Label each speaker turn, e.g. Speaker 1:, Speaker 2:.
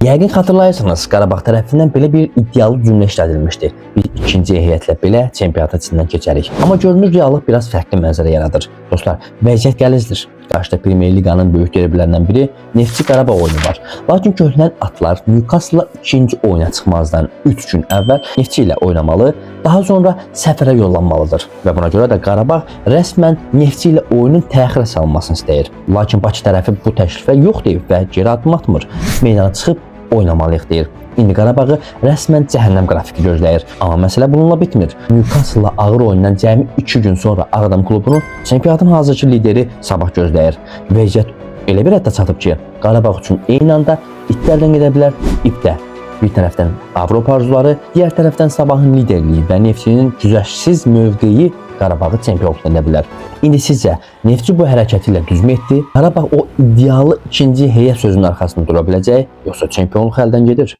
Speaker 1: Yəqin xatırlayırsınız, Qarabağ tərəfindən belə bir iddialı cümlə işlədilmişdi. Biz ikinci heyətlə belə çempionat içindən keçərik. Amma görünür reallıq biraz fərqli mənzərə yaradır. Dostlar, vəziyyət gəlizdir. Qarşıda Premyer Liqanın böyük derbilərindən biri Neftçi Qarabağ oyunu var. Lakin köhnən atlar Newcastle-la ikinci oyuna çıxmazdan 3 gün əvvəl Neftçi ilə oynamalı, daha sonra səfərə yollanmalıdır. Və buna görə də Qarabağ rəsmən Neftçi ilə oyunun təxirə salınmasını istəyir. Lakin Bakı tərəfi bu təklifə yox deyib və geri addım atmır. Meydana çıxıb oynamalıyıq deyir. İndi Qarabağı rəsmən cəhənnəm qrafiki gözləyir. Amma məsələ bununla bitmir. Newcastle-la ağır oyundan cəmi 2 gün sonra Ağdam klubunu çempionatın hazırki lideri Sabah gözləyir. Vəziyyət elə bir həddə çatıb ki, Qarabağ üçün eyni anda itlərdən gedə bilər, ip də. Bir tərəfdən Avropa arzuları, digər tərəfdən Sabahın liderliyi və Neftçinin güzəştsiz mövqeyi Qarabağı çempionluqdan edə bilər. İndi sizcə Neftçi bu hərəkəti ilə düzmü etdi? Qarabağ o idealı ikinci heyət sözünün arxasında dura biləcək, yoxsa çempionluq əldən gedir?